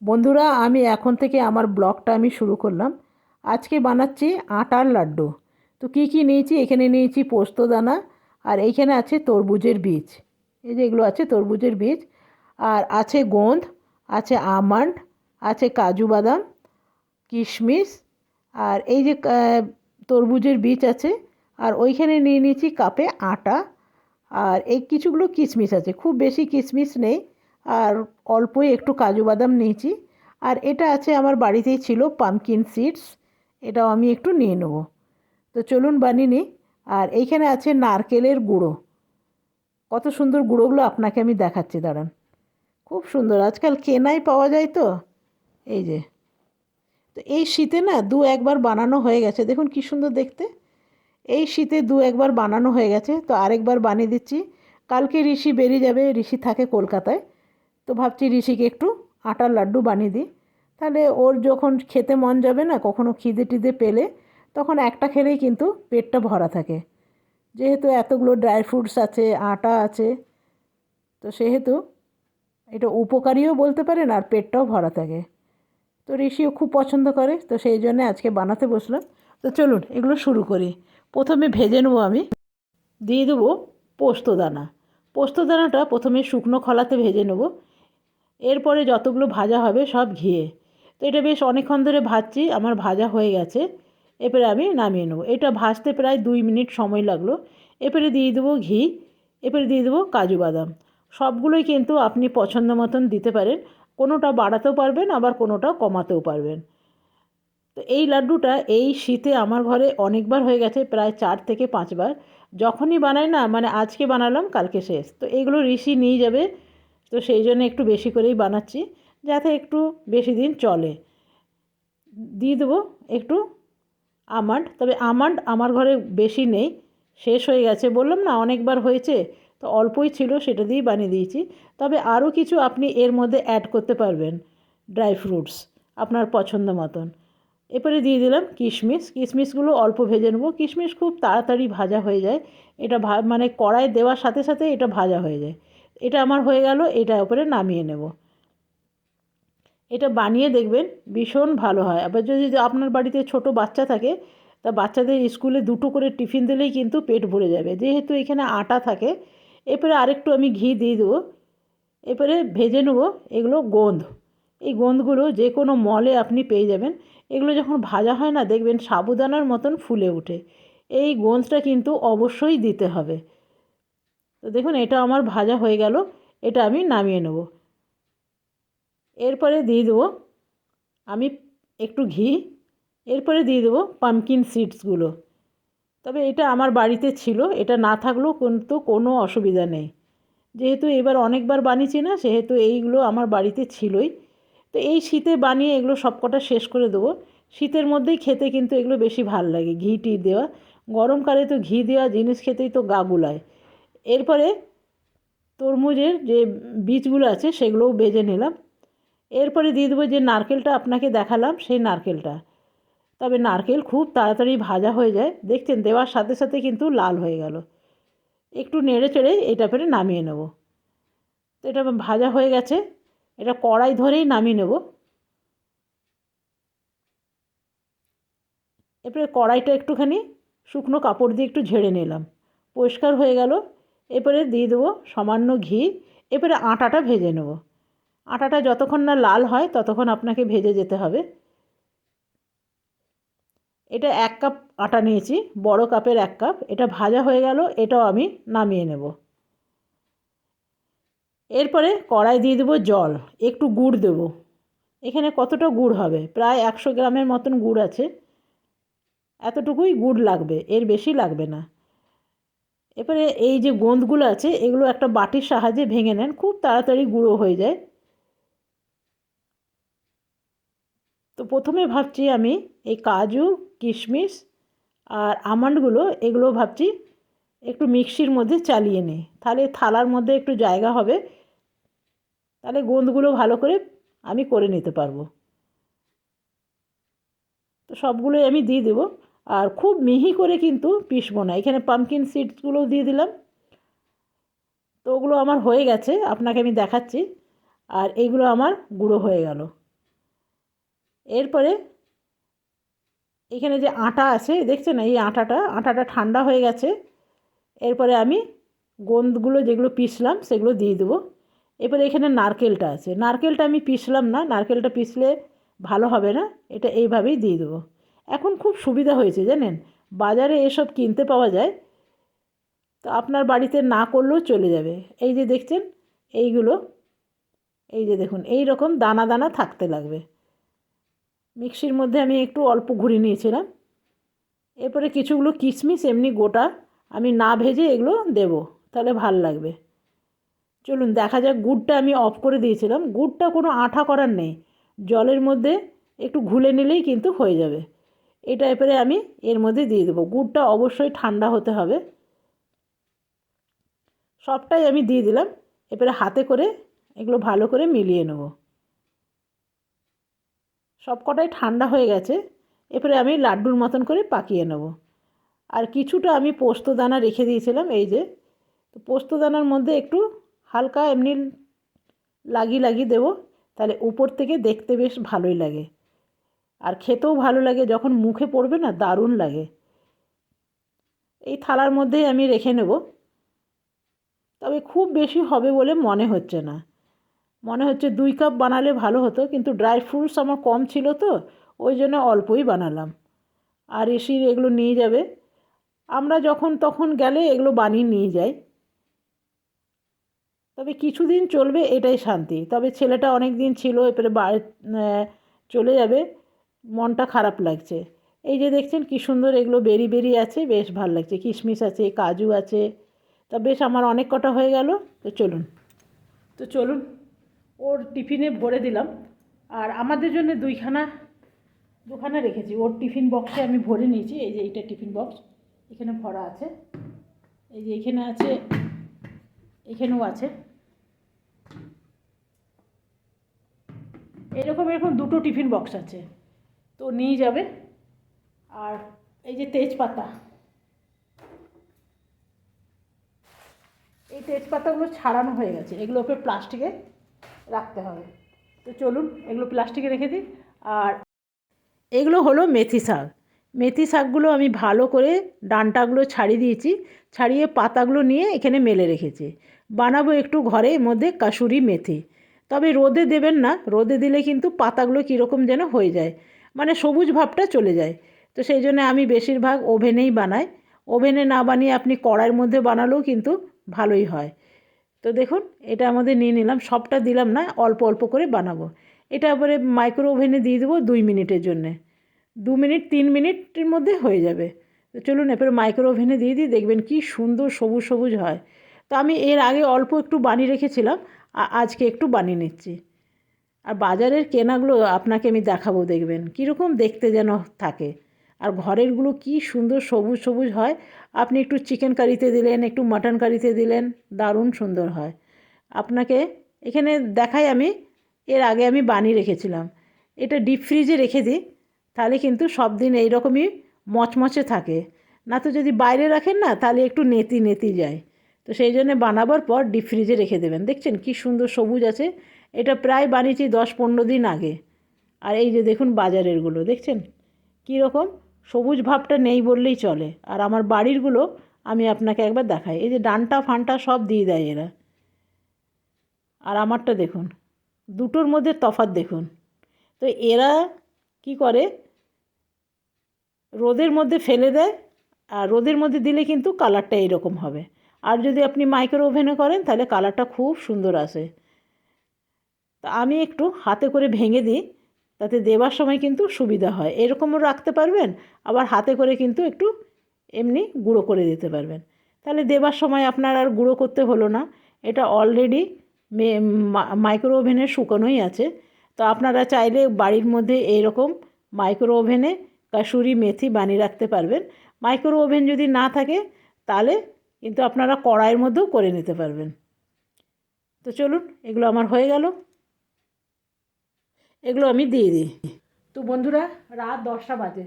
বন্ধুরা, আমি এখন থেকে আমার ব্লগটা আমি শুরু করলাম। আজকে বানাচ্ছি আটার লাড্ডু। তো কী কী নিয়েছি, এখানে নিয়েছি পোস্তদানা, আর এইখানে আছে তরমুজের বীজ। এই যে এগুলো আছে তরমুজের বীজ, আর আছে গোঁদ, আছে আমন্ড, আছে কাজু বাদাম, কিশমিশ, আর এই যে তরমুজের বীজ আছে। আর ওইখানে নিয়ে নিয়েছি কাপে আটা, আর এই কিছুগুলো কিশমিশ আছে, খুব বেশি কিশমিশ নেই, আর অল্পই একটু কাজু বাদাম নিয়েছি। আর এটা আছে আমার বাড়িতেই ছিল পামকিন সিডস, এটাও আমি একটু নিয়ে নেবো। তো চলুন বানিয়ে নিই। আর এইখানে আছে নারকেলের গুঁড়ো, কত সুন্দর গুঁড়োগুলো আপনাকে আমি দেখাচ্ছি, দাঁড়ান। খুব সুন্দর, আজকাল কেনাই পাওয়া যায়। তো এই যে, তো এই শীতে না দু একবার বানানো হয়ে গেছে, দেখুন কি সুন্দর দেখতে। এই শীতে দু একবার বানানো হয়ে গেছে, তো আরেকবার বানিয়ে দিচ্ছি। কালকে ঋষি বেরিয়ে যাবে, ঋষি থাকে কলকাতায়। তো ভাবছি ঋষিকে একটু আটার লাড্ডু বানিয়ে দিই, তাহলে ওর যখন খেতে মন যাবে না, কখনো খিদে টিদে পেলে, তখন একটা খেলেই কিন্তু পেটটা ভরা থাকে। যেহেতু এতগুলো ড্রাই ফ্রুটস আছে, আটা আছে, তো সেহেতু এটা উপকারীও বলতে পারেন, আর পেটটাও ভরা থাকে। তো ঋষিও খুব পছন্দ করে, তো সেই জন্য আজকে বানাতে বসলাম। তো চলুন এগুলো শুরু করি। প্রথমে ভেজে নেবো আমি। দিয়ে দেবো পোস্তদানা। পোস্তদানাটা প্রথমে শুকনো খোলাতে ভেজে নেব, এরপরে যতগুলো ভাজা হবে সব ঘিয়ে। তো এটা বেশ অনেকক্ষণ ধরে ভাজছি, আমার ভাজা হয়ে গেছে। এরপরে আমি নামিয়ে নেবো। এটা ভাজতে প্রায় 2 মিনিট সময় লাগলো। এরপরে দিয়ে দেবো ঘি, এরপরে দিয়ে দেবো কাজু বাদাম। সবগুলোই কিন্তু আপনি পছন্দ মতন দিতে পারেন, কোনোটা বাড়াতেও পারবেন, আবার কোনোটা কমাতেও পারবেন। তো এই লাড্ডুটা এই শীতে আমার ঘরে অনেকবার হয়ে গেছে, প্রায় 4 থেকে 5বার। যখনই বানাই না, মানে আজকে বানালাম কালকে শেষ। তো এইগুলো ঋষি নিয়ে যাবে, তো সেই জন্য একটু বেশি করেই বানাচ্ছি, যাতে একটু বেশি দিন চলে। দিয়ে দেবো একটু আমন্ড, তবে আমন্ড আমার ঘরে বেশি নেই, শেষ হয়ে গেছে, বললাম না অনেকবার হয়েছে, তো অল্পই ছিল, সেটা দিয়েই বানিয়ে দিয়েছি। তবে আরও কিছু আপনি এর মধ্যে অ্যাড করতে পারবেন, ড্রাই ফ্রুটস আপনার পছন্দ মতন। এরপরে দিয়ে দিলাম কিশমিশ। কিশমিশগুলো অল্প ভেজে নেবো, কিশমিশ খুব তাড়াতাড়ি ভাজা হয়ে যায়। এটা মানে কড়াই দেওয়ার সাথে সাথে এটা ভাজা হয়ে যায়। এটা আমার হয়ে গেল, এটা উপরে নামিয়ে নেব। এটা বানিয়ে দেখবেন, ভীষণ ভালো হয়। আবার যদি আপনার বাড়িতে ছোট বাচ্চা থাকে, তা বাচ্চাদের স্কুলে 2টো করে টিফিন দিলেই কিন্তু পেট ভরে যাবে, যেহেতু এখানে আটা থাকে। এরপরে আরেকটু আমি ঘি দিয়ে দেবো। এরপরে ভেজে নেব এগুলো গোঁদ। এই গোঁদগুলো যে কোনো মলে আপনি পেয়ে যাবেন। এগুলো যখন ভাজা হয় না, দেখবেন সাবুদানার মতন ফুলে ওঠে। এই গোঁদটা কিন্তু অবশ্যই দিতে হবে। তো দেখুন এটা আমার ভাজা হয়ে গেল, এটা আমি নামিয়ে নেব। এরপরে দিয়ে দেবো আমি একটু ঘি, এরপরে দিয়ে দেবো পামকিন সিডসগুলো। তবে এটা আমার বাড়িতে ছিল, এটা না থাকলেও কিন্তু কোনো অসুবিধা নেই, যেহেতু এবার অনেকবার বানিয়েছি না, সেহেতু এইগুলো আমার বাড়িতে ছিলই। তো এই শীতে বানিয়ে এগুলো সবকটা শেষ করে দেবো। শীতের মধ্যেই খেতে কিন্তু এগুলো বেশি ভাল লাগে, ঘি টি দেওয়া। গরমকালে তো ঘি দেওয়া জিনিস খেতেই তো গা গুলায়। এরপরে তরমুজের যে বীজগুলো আছে সেগুলোও ভেজে নিলাম। এরপরে দিয়ে দেবো যে নারকেলটা আপনাকে দেখালাম, সেই নারকেলটা। তবে নারকেল খুব তাড়াতাড়ি ভাজা হয়ে যায়, দেখছেন দেওয়ার সাথে সাথে কিন্তু লাল হয়ে গেল। একটু নেড়ে চেড়ে এটা ফেরে নামিয়ে নেব। তো এটা ভাজা হয়ে গেছে, এটা কড়াই ধরেই নামিয়ে নেব। এরপরে কড়াইটা একটুখানি শুকনো কাপড় দিয়ে একটু ঝেড়ে নিলাম, পরিষ্কার হয়ে গেল। এরপরে দিয়ে দেবো সামান্য ঘি। এরপরে আটাটা ভেজে নেব। আটাটা যতক্ষণ না লাল হয় ততক্ষণ আপনাকে ভেজে যেতে হবে। এটা 1 কাপ আটা নিয়েছি, বড় কাপের 1 কাপ। এটা ভাজা হয়ে গেল, এটাও আমি নামিয়ে নেব। এরপরে কড়াই দিয়ে দেবো জল, একটু গুড় দেবো। এখানে কতটা গুড় হবে, প্রায় 100 গ্রামের মতন গুড় আছে, এতটুকুই গুড় লাগবে, এর বেশি লাগবে না। এরপরে এই যে গোঁদগুলো আছে এগুলো একটা বাটির সাহায্যে ভেঙে নেন, খুব তাড়াতাড়ি গুঁড়ো হয়ে যায়। তো প্রথমে ভাবছি আমি এই কাজু, কিশমিশ আর আমন্ডগুলো, এগুলো ভাবছি একটু মিক্সির মধ্যে চালিয়ে নিই, তাহলে থালার মধ্যে একটু জায়গা হবে, তাহলে গোঁদগুলো ভালো করে আমি করে নিতে পারবো। তো সবগুলোই আমি দিয়ে দেবো, আর খুব মিহি করে কিন্তু পিসবো না। এখানে পামকিন সিডসগুলোও দিয়ে দিলাম। তো ওগুলো আমার হয়ে গেছে, আপনাকে আমি দেখাচ্ছি। আর এইগুলো আমার গুঁড়ো হয়ে গেল। এরপরে এখানে যে আটা আছে দেখছেন, এই আটাটা ঠান্ডা হয়ে গেছে। এরপরে আমি গোন্দগুলো যেগুলো পিসলাম সেগুলো দিয়ে দেবো। এরপরে এখানে নারকেলটা আছে, নারকেলটা আমি পিসলাম না, নারকেলটা পিসলে ভালো হবে না, এটা এইভাবেই দিয়ে দেবো। এখন খুব সুবিধা হয়েছে জানেন, বাজারে এসব কিনতে পাওয়া যায়, তো আপনার বাড়িতে না করলেও চলে যাবে। এই যে দেখছেন এইগুলো, এই যে দেখুন এই রকম দানা দানা থাকতে লাগবে। মিক্সির মধ্যে আমি একটু অল্প ঘুরিয়ে নিয়েছিলাম। এরপরে কিছুগুলো কিশমিশ এমনি গোটা আমি না ভেজে এগুলো দেব, তাহলে ভাল লাগবে। চলুন দেখা যাক। গুড়টা আমি অফ করে দিয়েছিলাম, গুড়টা কোনো আঠা করার নেই, জলের মধ্যে একটু ঘুলে নিলেই কিন্তু হয়ে যাবে। এটা এরপরে আমি এর মধ্যে দিয়ে দেবো। গুড়টা অবশ্যই ঠান্ডা হতে হবে। সবটাই আমি দিয়ে দিলাম। এরপরে হাতে করে এগুলো ভালো করে মিলিয়ে নেব। সব কটাই ঠান্ডা হয়ে গেছে। এরপরে আমি লাড্ডুর মতন করে পাকিয়ে নেব। আর কিছুটা আমি পোস্তদানা রেখে দিয়েছিলাম, এই যে, তো পোস্তদানার মধ্যে একটু হালকা এমনি লাগিয়ে দেবো, তাহলে উপর থেকে দেখতে বেশ ভালোই লাগে আর খেতেও ভালো লাগে, যখন মুখে পড়বে না দারুণ লাগে। এই থালার মধ্যেই আমি রেখে নেব। তবে খুব বেশি হবে বলে মনে হচ্ছে না, মনে হচ্ছে 2 কাপ বানালে ভালো হতো, কিন্তু ড্রাই ফ্রুটস আমার কম ছিল তো ওই জন্য অল্পই বানালাম। আর এসির এগুলো নিয়ে যাবে, আমরা যখন তখন গেলে এগুলো বানিয়ে নিয়ে যাই। তবে কিছুদিন চলবে এটাই শান্তি। তবে ছেলেটা অনেক দিন ছিল, এরপরে চলে যাবে, মনটা খারাপ লাগছে। এই যে দেখছেন কী সুন্দর এগুলো বেরি আছে, বেশ ভালো লাগছে, কিশমিশ আছে, কাজু আছে, তা বেশ আমার অনেক কটা হয়ে গেল। তো চলুন ওর টিফিনে ভরে দিলাম। আর আমাদের জন্য দুখানা রেখেছি, ওর টিফিন বক্সে আমি ভরে নিয়েছি। এই যে এইটা টিফিন বক্স, এখানে ভরা আছে, এই যে এখানে আছে, এখানেও আছে, এরকম 2টো টিফিন বক্স আছে, তো নিয়ে যাবে। আর এই যে তেজপাতা, এই তেজপাতাগুলো ছাড়ানো হয়ে গেছে, এগুলো ওপরে প্লাস্টিকে রাখতে হবে। তো চলুন এগুলো প্লাস্টিকে রেখে দিই। আর এগুলো হলো মেথি শাক। মেথি শাকগুলো আমি ভালো করে ডাঁটাগুলো ছাড়িয়ে দিয়েছি, ছাড়িয়ে পাতাগুলো নিয়ে এখানে মেলে রেখেছি। বানাবো একটু ঘরের মধ্যে কাসুরি মেথি। তবে রোদে দেবেন না, রোদে দিলে কিন্তু পাতাগুলো কীরকম যেন হয়ে যায়, মানে সবুজ ভাবটা চলে যায়। তো সেই জন্য আমি বেশিরভাগ ওভেনেই বানাই। ওভেনে না বানিয়ে আপনি কড়াইয়ের মধ্যে বানালেও কিন্তু ভালোই হয়। তো দেখুন এটা আমাদের নিয়ে নিলাম, সবটা দিলাম না, অল্প অল্প করে বানাবো। এটা এবারে মাইক্রো ওভেনে দিয়ে দেবো 2 মিনিটের জন্যে। 2 মিনিট 3 মিনিটের মধ্যে হয়ে যাবে। তো চলুন এরপরে মাইক্রো ওভেনে দিয়ে দিই, দেখবেন কি সুন্দর সবুজ সবুজ হয়। তো আমি এর আগে অল্প একটু বানিয়ে রেখেছিলাম, আজকে একটু বানিয়ে নিচ্ছি। আর বাজারের কেনাগুলো আপনাকে আমি দেখাবো, দেখবেন কীরকম দেখতে যেন থাকে। আর ঘরেরগুলো কি সুন্দর সবুজ সবুজ হয়। আপনি একটু চিকেন কারিতে দিলেন, একটু মাটন কারিতে দিলেন, দারুণ সুন্দর হয়। আপনাকে এখানে দেখাই, আমি এর আগে আমি বানিয়ে রেখেছিলাম। এটা ডিপ ফ্রিজে রেখে দিই, তাহলে কিন্তু সব দিন এইরকমই মচমচে থাকে। না তো যদি বাইরে রাখেন না, তাহলে একটু নেতি নেতি যায়। তো সেই জন্য বানাবার পর ডিপ ফ্রিজে রেখে দেবেন। দেখছেন কি সুন্দর সবুজ আছে। এটা প্রায় বানিয়েছি 10-15 দিন আগে। আর এই যে দেখুন বাজারেরগুলো দেখছেন কীরকম সবুজ ভাবটা নেই বললেই চলে। আর আমার বাড়িরগুলো আমি আপনাকে একবার দেখাই, এই যে ডান্টা ফান্টা সব দিয়ে দেয় এরা। আর আমারটা দেখুন, দুটোর মধ্যে তফাৎ দেখুন। তো এরা কি করে, রোদের মধ্যে ফেলে দেয়, আর রোদের মধ্যে দিলে কিন্তু কালারটা এইরকম হবে। আর যদি আপনি মাইক্রো ওভেনে করেন তাহলে কালারটা খুব সুন্দর আসে। তা আমি একটু হাতে করে ভেঙে দিই, তাতে দেবার সময় কিন্তু সুবিধা হয়। এরকমও রাখতে পারবেন, আবার হাতে করে কিন্তু একটু এমনি গুঁড়ো করে দিতে পারবেন, তাহলে দেবার সময় আপনার আর গুঁড়ো করতে হলো না। এটা অলরেডি মাইক্রো ওভেনে শুকোনোই আছে। তো আপনারা চাইলে বাড়ির মধ্যে এইরকম মাইক্রো ওভেনে কাসুরি মেথি বানিয়ে রাখতে পারবেন। মাইক্রো ওভেন যদি না থাকে তাহলে কিন্তু আপনারা কড়াইয়ের মধ্যেও করে নিতে পারবেন। তো চলুন এগুলো আমার হয়ে গেল, এগুলো আমি দিয়ে দিই। তো বন্ধুরা, রাত 10টা বাজে,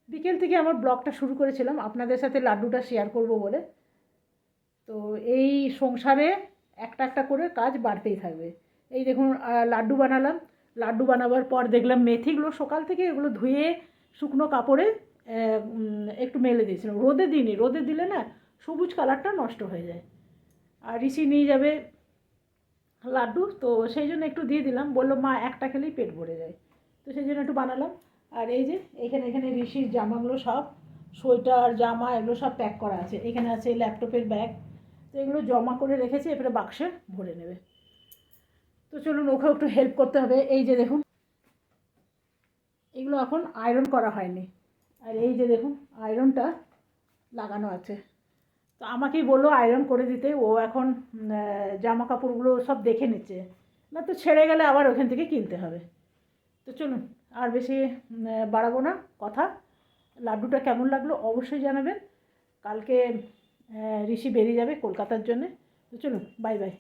বিকেল থেকে আমার ব্লগটা শুরু করেছিলাম আপনাদের সাথে লাড্ডুটা শেয়ার করব বলে। তো এই সংসারে একটা একটা করে কাজ বাড়তেই থাকবে। এই দেখুন লাড্ডু বানালাম, লাড্ডু বানাবার পর দেখলাম মেথিগুলো সকাল থেকে এগুলো ধুয়ে শুকনো কাপড়ে একটু মেলে দিয়েছিলাম, রোদে দিইনি, রোদে দিলে না সবুজ কালারটা নষ্ট হয়ে যায়। আর ঋষি নিয়ে যাবে লাড্ডু, তো সেই জন্য একটু দিয়ে দিলাম, বললো মা একটা খেলেই পেট ভরে যায়, তো সেই জন্য একটু বানালাম। আর এই যে এখানে এখানে ঋষির জামাগুলো সব, সোয়েটার জামা এগুলো সব প্যাক করা আছে, এখানে আছে ল্যাপটপের ব্যাগ, তো এগুলো জমা করে রেখেছে, এবারে বাক্সে ভরে নেবে। তো চলুন ওকেও একটু হেল্প করতে হবে। এই যে দেখুন এগুলো এখন আয়রন করা হয়নি, আর এই যে দেখুন আয়রনটা লাগানো আছে, তো আমাকেই বললো আয়রন করে দিতে, ও এখন জামা কাপড়গুলো সব দেখে নিচ্ছে, না তো ছেড়ে গেলে আবার ওখান থেকে কিনতে হবে। তো চলুন আর বেশি বাড়াবো না কথা, লাড্ডুটা কেমন লাগলো অবশ্যই জানাবেন। কালকে ঋষি বেরিয়ে যাবে কলকাতার জন্যে, তো চলুন বাই বাই।